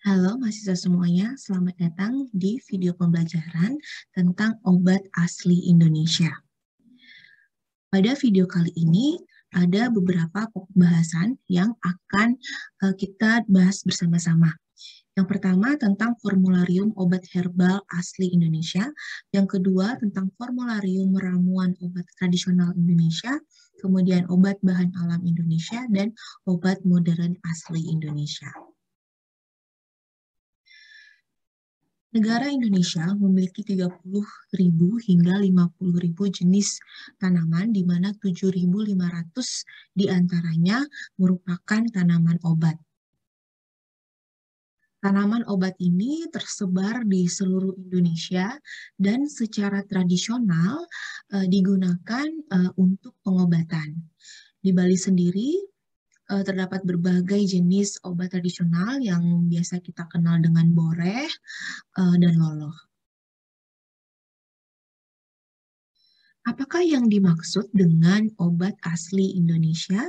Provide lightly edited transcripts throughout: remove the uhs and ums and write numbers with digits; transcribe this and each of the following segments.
Halo mahasiswa semuanya, selamat datang di video pembelajaran tentang obat asli Indonesia. Pada video kali ini ada beberapa pembahasan yang akan kita bahas bersama-sama. Yang pertama tentang formularium obat herbal asli Indonesia, yang kedua tentang formularium ramuan obat tradisional Indonesia, kemudian obat bahan alam Indonesia, dan obat modern asli Indonesia. Negara Indonesia memiliki 30.000 hingga 50.000 jenis tanaman, di mana 7.500 diantaranya merupakan tanaman obat. Tanaman obat ini tersebar di seluruh Indonesia dan secara tradisional digunakan untuk pengobatan. Di Bali sendiri terdapat berbagai jenis obat tradisional yang biasa kita kenal dengan boreh dan loloh. Apakah yang dimaksud dengan obat asli Indonesia?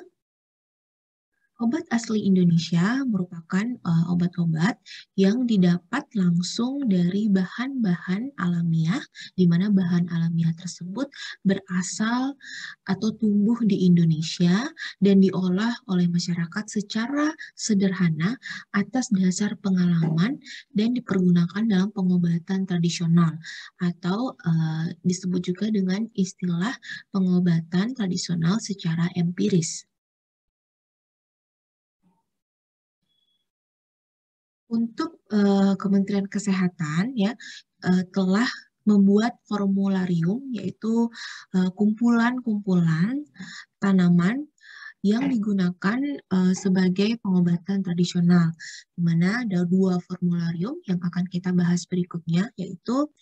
Obat asli Indonesia merupakan obat-obat yang didapat langsung dari bahan-bahan alamiah, di mana bahan alamiah tersebut berasal atau tumbuh di Indonesia dan diolah oleh masyarakat secara sederhana atas dasar pengalaman dan dipergunakan dalam pengobatan tradisional atau disebut juga dengan istilah pengobatan tradisional secara empiris. Untuk Kementerian Kesehatan ya telah membuat formularium, yaitu kumpulan-kumpulan tanaman yang digunakan sebagai pengobatan tradisional, di mana ada 2 formularium yang akan kita bahas berikutnya, yaitu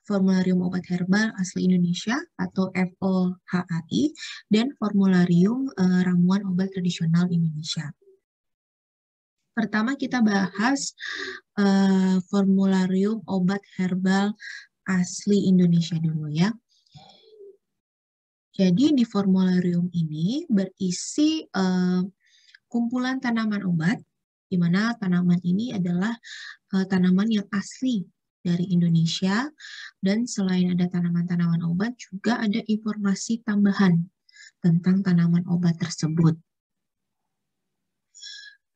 formularium obat herbal asli Indonesia atau FOHAI dan formularium ramuan obat tradisional Indonesia. Pertama kita bahas formularium obat herbal asli Indonesia dulu ya. Jadi di formularium ini berisi kumpulan tanaman obat, di mana tanaman ini adalah tanaman yang asli dari Indonesia, dan selain ada tanaman-tanaman obat juga ada informasi tambahan tentang tanaman obat tersebut.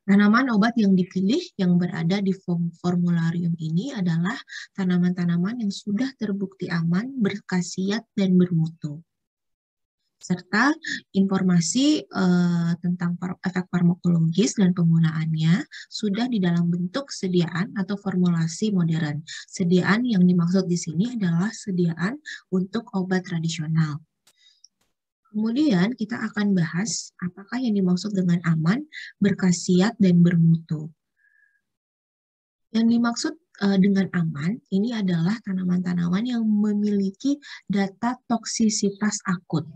Tanaman obat yang dipilih yang berada di formularium ini adalah tanaman-tanaman yang sudah terbukti aman, berkhasiat, dan bermutu. Serta informasi tentang efek farmakologis dan penggunaannya sudah di dalam bentuk sediaan atau formulasi modern. Sediaan yang dimaksud di sini adalah sediaan untuk obat tradisional. Kemudian kita akan bahas apakah yang dimaksud dengan aman, berkhasiat, dan bermutu. Yang dimaksud dengan aman ini adalah tanaman-tanaman yang memiliki data toksisitas akut.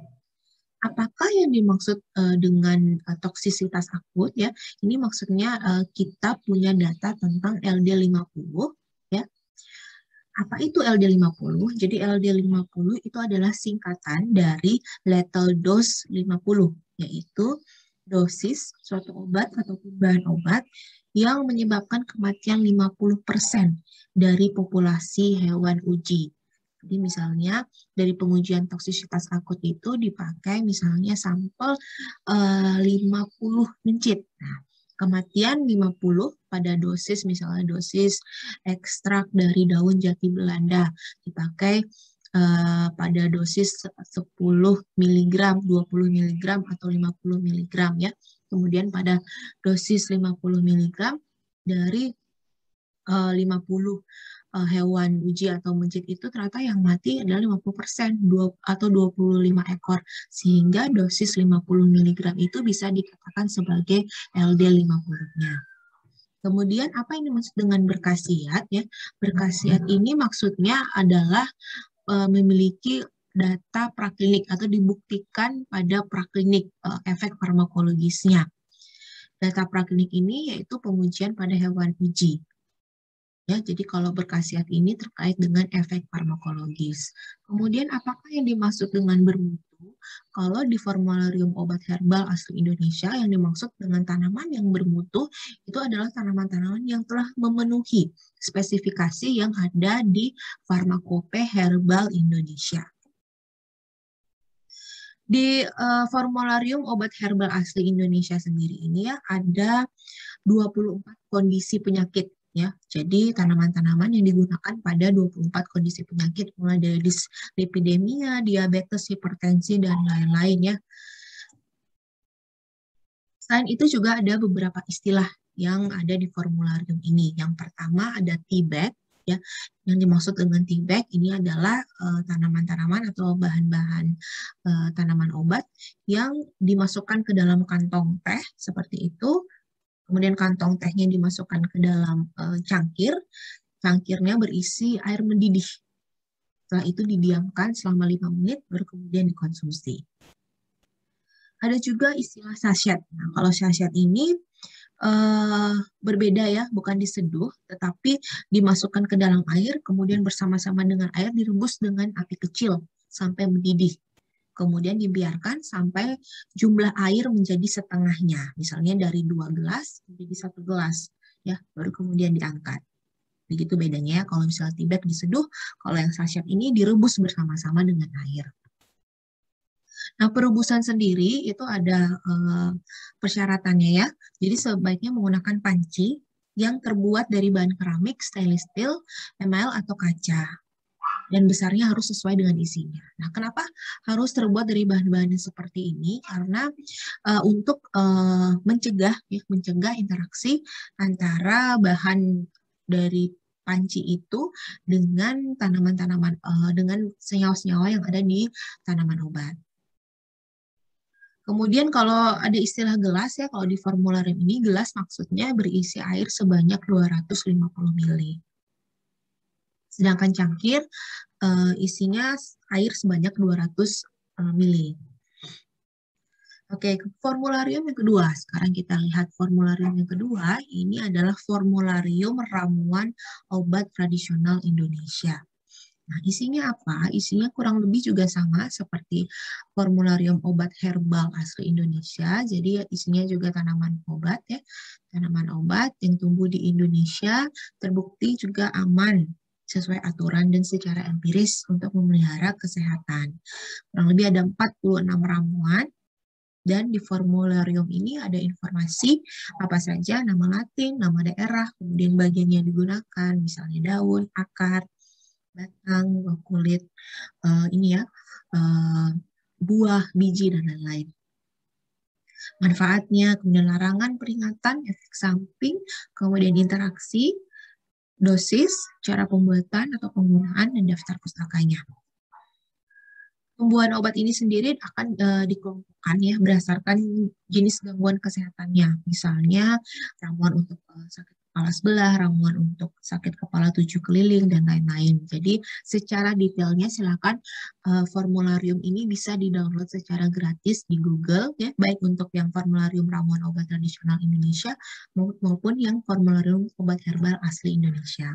Apakah yang dimaksud dengan toksisitas akut ya? Ini maksudnya kita punya data tentang LD50 ya. Apa itu LD50? Jadi LD50 itu adalah singkatan dari lethal dose 50, yaitu dosis suatu obat atau bahan obat yang menyebabkan kematian 50% dari populasi hewan uji. Jadi misalnya dari pengujian toksisitas akut itu dipakai misalnya sampel 50 mencit. Nah, kematian 50 pada dosis, misalnya dosis ekstrak dari daun jati Belanda dipakai pada dosis 10 mg, 20 mg, atau 50 mg ya. Kemudian pada dosis 50 mg dari 50 hewan uji atau mencit itu ternyata yang mati adalah 50% atau 25 ekor. Sehingga dosis 50 mg itu bisa dikatakan sebagai LD50-nya. Kemudian apa yang dimaksud dengan berkhasiat ya? Berkhasiat ini maksudnya adalah memiliki data praklinik atau dibuktikan pada praklinik efek farmakologisnya. Data praklinik ini yaitu pengujian pada hewan uji. Ya, jadi kalau berkhasiat ini terkait dengan efek farmakologis. Kemudian apakah yang dimaksud dengan bermutu? tahu kalau di formularium obat herbal asli Indonesia yang dimaksud dengan tanaman yang bermutu itu adalah tanaman-tanaman yang telah memenuhi spesifikasi yang ada di Farmakope Herbal Indonesia. Di formularium obat herbal asli Indonesia sendiri ini ya ada 24 kondisi penyakit ya. Jadi tanaman-tanaman yang digunakan pada 24 kondisi penyakit mulai dari dislipidemia, diabetes, hipertensi dan lain-lain ya. Selain itu juga ada beberapa istilah yang ada di formularium ini. Yang pertama ada T-bag ya. Yang dimaksud dengan T-bag ini adalah tanaman-tanaman atau bahan-bahan tanaman obat yang dimasukkan ke dalam kantong teh seperti itu. Kemudian kantong tehnya dimasukkan ke dalam cangkir. Cangkirnya berisi air mendidih. Setelah itu didiamkan selama 5 menit baru kemudian dikonsumsi. Ada juga istilah sachet. Nah, kalau sachet ini berbeda ya, bukan diseduh, tetapi dimasukkan ke dalam air, kemudian bersama-sama dengan air direbus dengan api kecil sampai mendidih. Kemudian dibiarkan sampai jumlah air menjadi setengahnya, misalnya dari 2 gelas menjadi 1 gelas, ya, baru kemudian diangkat. Begitu bedanya ya, kalau misalnya T-bag diseduh, kalau yang sachet ini direbus bersama-sama dengan air. Nah, perebusan sendiri itu ada persyaratannya ya. Jadi sebaiknya menggunakan panci yang terbuat dari bahan keramik, stainless steel, emal atau kaca. Dan besarnya harus sesuai dengan isinya. Nah, kenapa harus terbuat dari bahan-bahan seperti ini? Karena untuk mencegah interaksi antara bahan dari panci itu dengan tanaman-tanaman, dengan senyawa-senyawa yang ada di tanaman obat. Kemudian kalau ada istilah gelas ya, kalau di formularium ini gelas maksudnya berisi air sebanyak 250 ml. Sedangkan cangkir isinya air sebanyak 200 ml. Oke, formularium yang kedua. Sekarang kita lihat formularium yang kedua. Ini adalah formularium ramuan obat tradisional Indonesia. Nah, isinya apa? Isinya kurang lebih juga sama seperti formularium obat herbal asli Indonesia. Jadi isinya juga tanaman obat ya. Tanaman obat yang tumbuh di Indonesia terbukti juga aman sesuai aturan dan secara empiris untuk memelihara kesehatan. Kurang lebih ada 46 ramuan. Dan di formularium ini ada informasi apa saja, nama Latin, nama daerah, kemudian bagian yang digunakan, misalnya daun, akar, batang, kulit, buah, biji, dan lain-lain. Manfaatnya, kemudian larangan, peringatan, efek samping, kemudian interaksi, dosis, cara pembuatan atau penggunaan, dan daftar pustakanya. Pembuahan obat ini sendiri akan dikelompokkan ya berdasarkan jenis gangguan kesehatannya. Misalnya ramuan untuk sakit kepala sebelah, ramuan untuk sakit kepala 7 keliling, dan lain-lain. Jadi secara detailnya silakan formularium ini bisa di-download secara gratis di Google ya, baik untuk yang formularium ramuan obat tradisional Indonesia maupun yang formularium obat herbal asli Indonesia.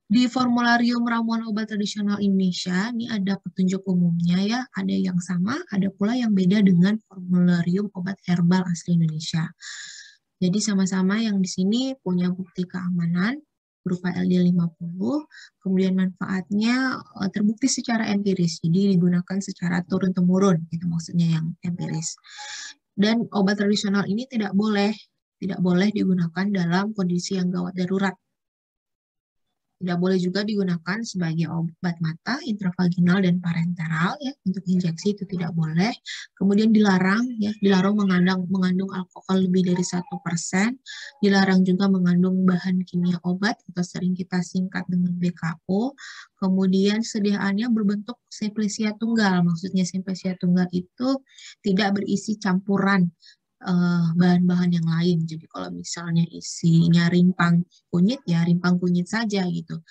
Di formularium ramuan obat tradisional Indonesia, ini ada petunjuk umumnya ya, ada yang sama, ada pula yang beda dengan formularium obat herbal asli Indonesia. Jadi sama-sama yang di sini punya bukti keamanan berupa LD50, kemudian manfaatnya terbukti secara empiris, jadi digunakan secara turun-temurun, itu maksudnya yang empiris. Dan obat tradisional ini tidak boleh digunakan dalam kondisi yang gawat darurat. Tidak boleh juga digunakan sebagai obat mata, intravaginal dan parenteral ya, untuk injeksi itu tidak boleh. Kemudian dilarang mengandung alkohol lebih dari 1%, dilarang juga mengandung bahan kimia obat atau sering kita singkat dengan BKO. Kemudian sediaannya berbentuk simplesia tunggal, maksudnya simplesia tunggal itu tidak berisi campuran bahan-bahan yang lain. Jadi kalau misalnya isinya rimpang kunyit, ya rimpang kunyit saja gitu.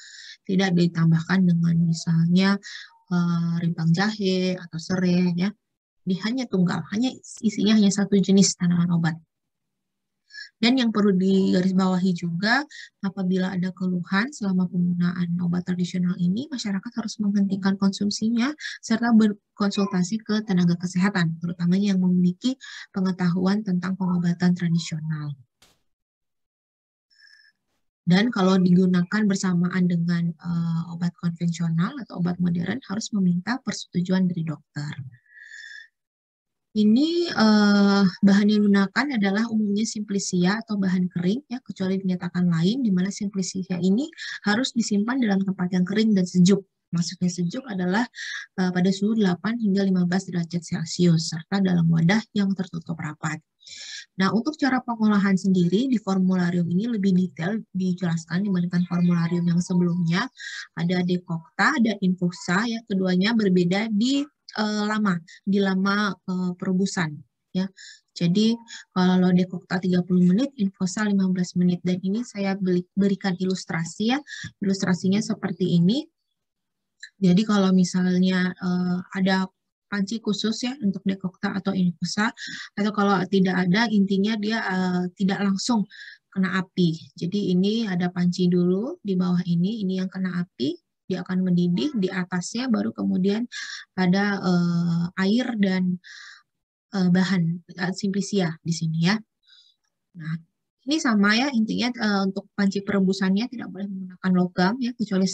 Tidak ditambahkan dengan misalnya rimpang jahe atau serai ya. Hanya tunggal, isinya hanya satu jenis tanaman obat. Dan yang perlu digarisbawahi juga, apabila ada keluhan selama penggunaan obat tradisional ini, masyarakat harus menghentikan konsumsinya serta berkonsultasi ke tenaga kesehatan, terutamanya yang memiliki pengetahuan tentang pengobatan tradisional. Dan kalau digunakan bersamaan dengan obat konvensional atau obat modern, harus meminta persetujuan dari dokter. Ini bahan yang digunakan adalah umumnya simplicia atau bahan kering, ya, kecuali dinyatakan lain, di mana simplicia ini harus disimpan dalam tempat yang kering dan sejuk. Maksudnya sejuk adalah pada suhu 8 hingga 15 derajat Celcius, serta dalam wadah yang tertutup rapat. Nah, untuk cara pengolahan sendiri di formularium ini lebih detail dijelaskan dibandingkan formularium yang sebelumnya. Ada dekokta, ada infusa, ya, keduanya berbeda di lama perebusan, ya. Jadi kalau dekokta 30 menit, infusa 15 menit. Dan ini saya berikan ilustrasi, ya. Ilustrasinya seperti ini. Jadi kalau misalnya ada panci khusus, ya, untuk dekokta atau infusa, atau kalau tidak ada, intinya dia tidak langsung kena api. Jadi ini ada panci dulu di bawah ini yang kena api, dia akan mendidih, di atasnya baru kemudian ada air dan bahan simplicia di sini, ya. Nah, ini sama, ya, intinya untuk panci perebusannya tidak boleh menggunakan logam, ya, kecuali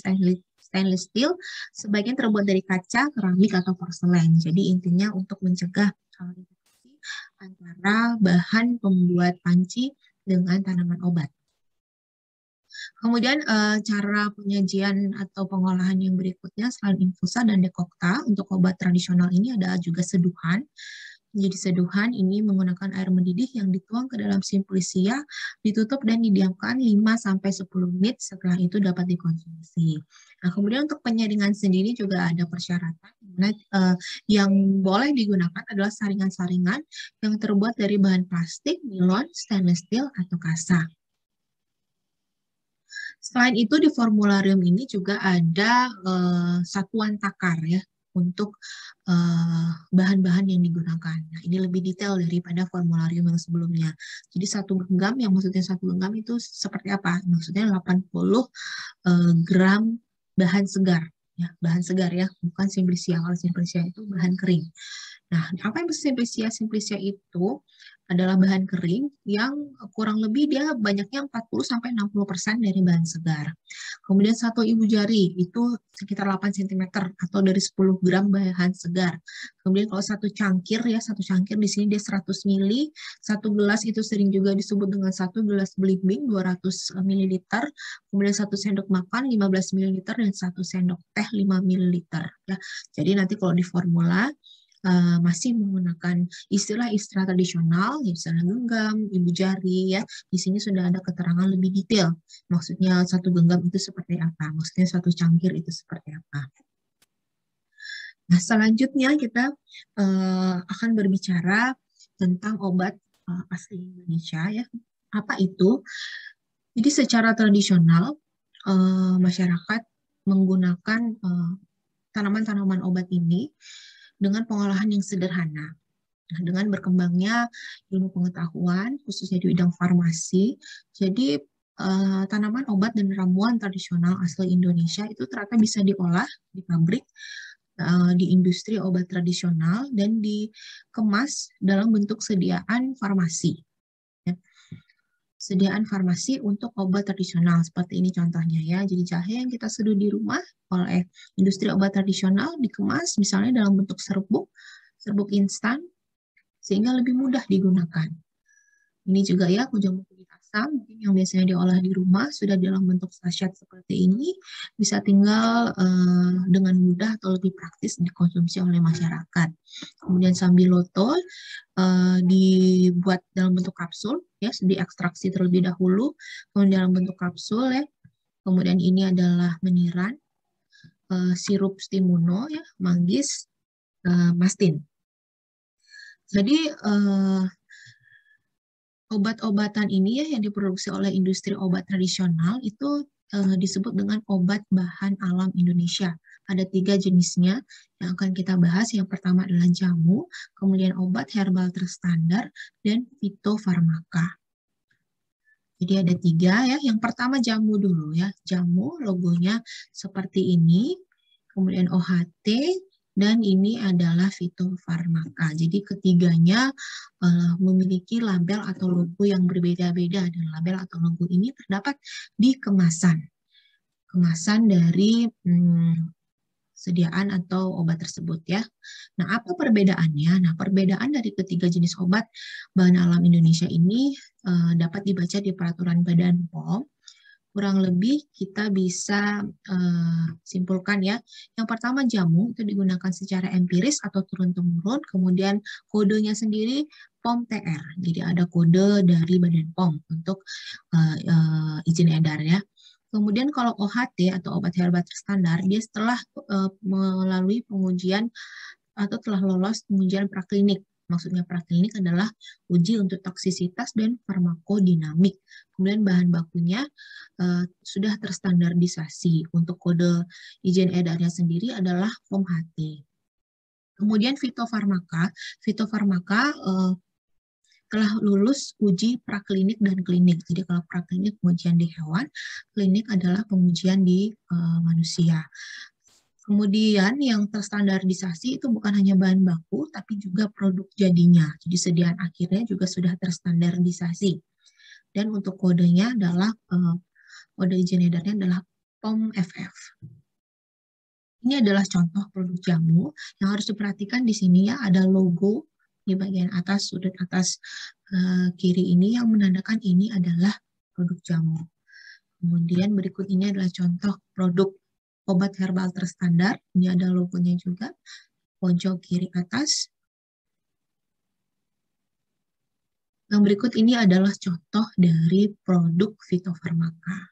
stainless steel, sebagian terbuat dari kaca, keramik, atau porselen. Jadi intinya untuk mencegah interaksi antara bahan pembuat panci dengan tanaman obat. Kemudian cara penyajian atau pengolahan yang berikutnya selain infusa dan dekokta, untuk obat tradisional ini ada juga seduhan. Jadi seduhan ini menggunakan air mendidih yang dituang ke dalam simplicia, ditutup dan didiamkan 5-10 menit, setelah itu dapat dikonsumsi. Nah, kemudian untuk penyaringan sendiri juga ada persyaratan, yang boleh digunakan adalah saringan-saringan yang terbuat dari bahan plastik, nilon, stainless steel, atau kasa. Selain itu di formularium ini juga ada satuan takar, ya, untuk bahan-bahan yang digunakan. Nah, ini lebih detail daripada formularium yang sebelumnya. Jadi satu genggam, yang maksudnya satu genggam itu seperti apa? Maksudnya 80 gram bahan segar, ya, bahan segar, ya, bukan simplicia. Kalau simplicia itu bahan kering. Nah, apa yang simplicia? Simplicia itu adalah bahan kering yang kurang lebih dia banyaknya 40-60% dari bahan segar. Kemudian satu ibu jari itu sekitar 8 cm atau dari 10 gram bahan segar. Kemudian kalau satu cangkir, ya, satu cangkir di sini dia 100 ml, satu gelas itu sering juga disebut dengan satu gelas belimbing 200 ml, kemudian satu sendok makan 15 ml dan satu sendok teh 5 ml, ya. Jadi nanti kalau di formula masih menggunakan istilah-istilah tradisional, misalnya genggam, ibu jari, ya. Di sini sudah ada keterangan lebih detail. Maksudnya satu genggam itu seperti apa? Maksudnya satu cangkir itu seperti apa? Nah, selanjutnya kita akan berbicara tentang obat asli Indonesia, ya. Apa itu? Jadi secara tradisional masyarakat menggunakan tanaman-tanaman obat ini dengan pengolahan yang sederhana. Nah, dengan berkembangnya ilmu pengetahuan, khususnya di bidang farmasi, jadi tanaman obat dan ramuan tradisional asli Indonesia itu ternyata bisa diolah di pabrik, di industri obat tradisional, dan dikemas dalam bentuk sediaan farmasi. Ya. Sediaan farmasi untuk obat tradisional, seperti ini contohnya, ya. Jadi jahe yang kita seduh di rumah oleh industri obat tradisional dikemas misalnya dalam bentuk serbuk instan, sehingga lebih mudah digunakan. Ini juga, ya, kujang kunyit asam yang biasanya diolah di rumah sudah dalam bentuk sachet seperti ini, bisa tinggal dengan mudah atau lebih praktis dikonsumsi oleh masyarakat. Kemudian sambiloto dibuat dalam bentuk kapsul, ya, diekstraksi terlebih dahulu, kemudian dalam bentuk kapsul, ya. Kemudian ini adalah meniran, sirup stimuno, ya, manggis, mastin. Jadi obat-obatan ini, ya, yang diproduksi oleh industri obat tradisional itu disebut dengan obat bahan alam Indonesia. Ada 3 jenisnya yang akan kita bahas. Yang pertama adalah jamu, kemudian obat herbal terstandar, dan fitofarmaka. Jadi ada 3 ya. Yang pertama jamu dulu ya. Jamu logonya seperti ini. Kemudian OHT dan ini adalah fitofarmaka. Jadi ketiganya memiliki label atau logo yang berbeda-beda dan label atau logo ini terdapat di kemasan. Kemasan dari sediaan atau obat tersebut ya. Nah, apa perbedaannya? Nah, perbedaan dari ketiga jenis obat bahan alam Indonesia ini dapat dibaca di peraturan Badan POM. Kurang lebih kita bisa simpulkan ya. Yang pertama jamu itu digunakan secara empiris atau turun-temurun, kemudian kodenya sendiri POM TR. Jadi ada kode dari Badan POM untuk izin edar ya. Kemudian kalau OHT atau obat herbal terstandar, dia setelah melalui pengujian atau telah lolos pengujian praklinik. Maksudnya praklinik adalah uji untuk toksisitas dan farmakodinamik. Kemudian bahan bakunya sudah terstandardisasi. Untuk kode izin edarnya sendiri adalah POM-HT. Kemudian fitofarmaka telah lulus uji praklinik dan klinik. Jadi kalau praklinik pengujian di hewan, klinik adalah pengujian di manusia. Kemudian yang terstandardisasi itu bukan hanya bahan baku, tapi juga produk jadinya. Jadi sediaan akhirnya juga sudah terstandardisasi. Dan untuk kodenya adalah, kode izin edarnya adalah POM-FF. Ini adalah contoh produk jamu yang harus diperhatikan di sini ya, ada logo di bagian atas, sudut atas kiri ini yang menandakan ini adalah produk jamu. Kemudian berikut ini adalah contoh produk obat herbal terstandar. Ini ada logonya juga, pojok kiri atas. Yang berikut ini adalah contoh dari produk fitofarmaka.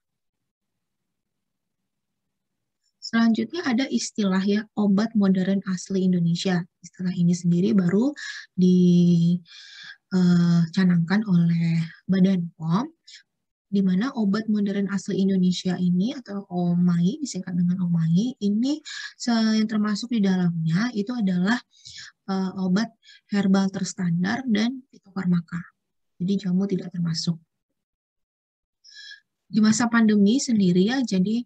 Selanjutnya ada istilah ya, obat modern asli Indonesia. Istilah ini sendiri baru dicanangkan oleh Badan POM, di mana obat modern asli Indonesia ini atau OMAI, disingkat dengan OMAI, ini yang termasuk di dalamnya itu adalah obat herbal terstandar dan fitofarmaka. Jadi jamu tidak termasuk. Di masa pandemi sendiri ya, jadi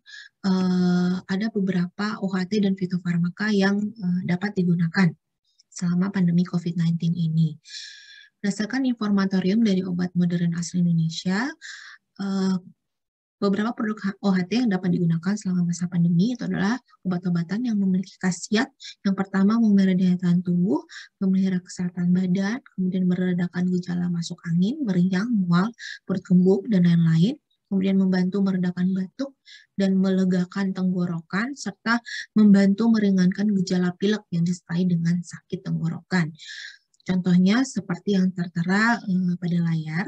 ada beberapa OHT dan fitofarmaka yang dapat digunakan selama pandemi COVID-19 ini. Berdasarkan informatorium dari obat modern asli Indonesia, beberapa produk OHT yang dapat digunakan selama masa pandemi itu adalah obat-obatan yang memiliki khasiat yang pertama memelihara daya tahan tubuh, memelihara kesehatan badan, kemudian meredakan gejala masuk angin, meriang, mual, perut kembung, dan lain-lain. Kemudian membantu meredakan batuk dan melegakan tenggorokan, serta membantu meringankan gejala pilek yang disertai dengan sakit tenggorokan. Contohnya seperti yang tertera pada layar.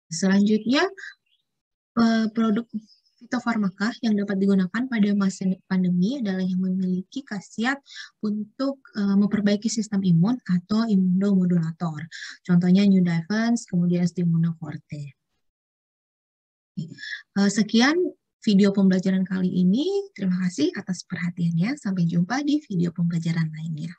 Selanjutnya, produk fitofarmaka yang dapat digunakan pada masa pandemi adalah yang memiliki khasiat untuk memperbaiki sistem imun atau imunomodulator. Contohnya Nudivans, kemudian Stimuno Forte. Sekian video pembelajaran kali ini. Terima kasih atas perhatiannya. Sampai jumpa di video pembelajaran lainnya.